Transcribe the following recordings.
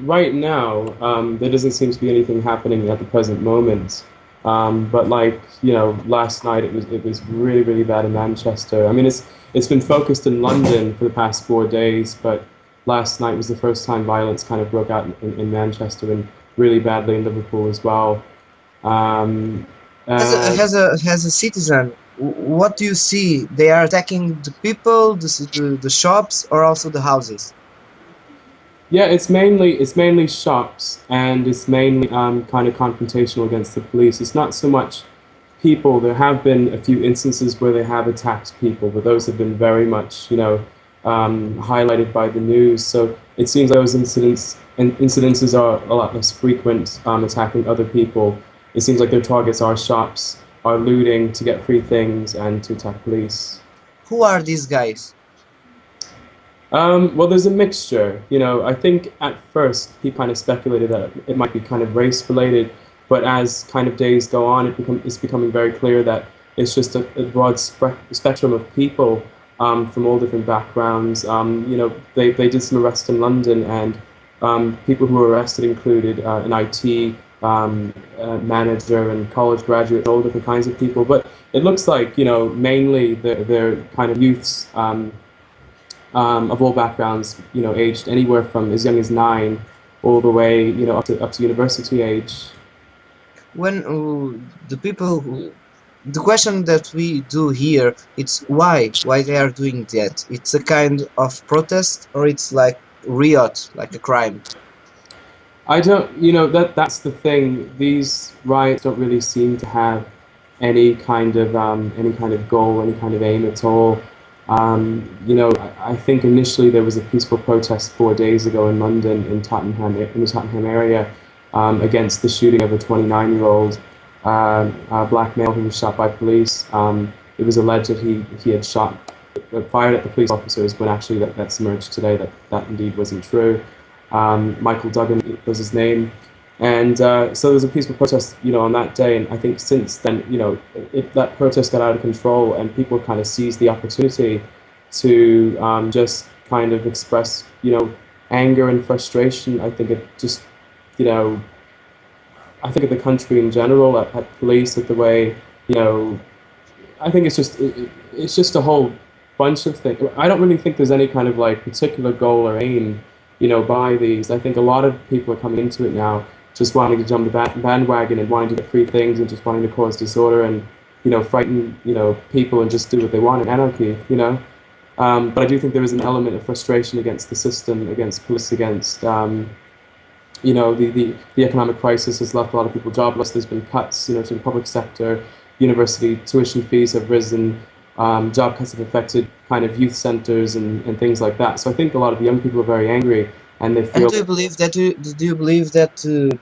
Right now, there doesn't seem to be anything happening at the present moment. But like, last night it was really, really bad in Manchester. I mean, it's been focused in London for the past 4 days, but last night was the first time violence kind of broke out in Manchester and really badly in Liverpool as well. Um, and As a citizen, what do you see? They are attacking the people, the shops, or also the houses? Yeah, it's mainly shops, and it's mainly kind of confrontational against the police. It's not so much people. There have been a few instances where they have attacked people, but those have been very much, highlighted by the news. So it seems those incidences are a lot less frequent, attacking other people. It seems like their targets are shops, are looting to get free things, and to attack police. Who are these guys? Well, there's a mixture. I think at first he kind of speculated that it might be kind of race related, but as kind of days go on, it's becoming very clear that it's just a broad spectrum of people from all different backgrounds. They did some arrests in London, and people who were arrested included an IT manager and college graduates, all different kinds of people. But it looks like, mainly they're kind of youths. Of all backgrounds, aged anywhere from as young as 9 all the way, up to university age. When the people who, the question that we do here, it's why they are doing that. It's a kind of protest, or it's like riot, like a crime. I don't, that's the thing. These riots don't really seem to have any kind of goal, any kind of aim at all. I think initially there was a peaceful protest 4 days ago in London, in the Tottenham area, against the shooting of a 29-year-old black male who was shot by police. It was alleged that he had fired at the police officers, when actually that's emerged today that indeed wasn't true. Michael Duggan was his name. And so there was a peaceful protest, on that day. And I think since then, that protest got out of control, and people kind of seized the opportunity to just kind of express, anger and frustration. I think it just, you know, I think at the country in general, at police, at the way, you know, I think it's just a whole bunch of things. I don't really think there's any kind of like particular goal or aim, by these. I think a lot of people are coming into it now just wanting to jump the bandwagon and wanting to get free things and just wanting to cause disorder and, frighten, people and just do what they want in anarchy, But I do think there is an element of frustration against the system, against police, against, the economic crisis has left a lot of people jobless. There's been cuts, to the public sector. University tuition fees have risen. Job cuts have affected kind of youth centers and things like that. So I think a lot of young people are very angry, and they And feel, do you believe that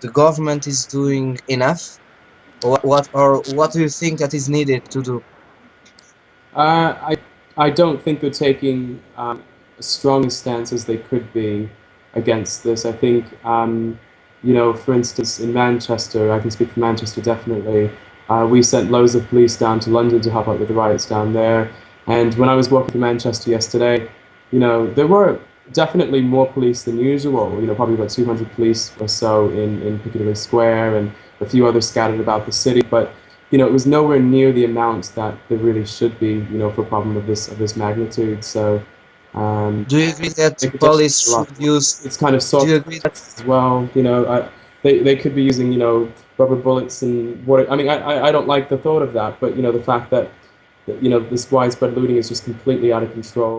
the government is doing enough? Or what do you think that is needed to do? I don't think they're taking as strong a stance as they could be against this. I think, for instance, in Manchester, I can speak for Manchester definitely. We sent loads of police down to London to help out with the riots down there. And when I was walking through Manchester yesterday, there were definitely more police than usual. Probably about 200 police or so in Piccadilly Square, and a few others scattered about the city. But it was nowhere near the amount that there really should be, for a problem of this magnitude. So Do you agree that they could definitely police do a lot should more. use? It's kind of Do you soft agree that as well. They could be using, rubber bullets and what. I mean, I don't like the thought of that, but the fact that this widespread looting is just completely out of control.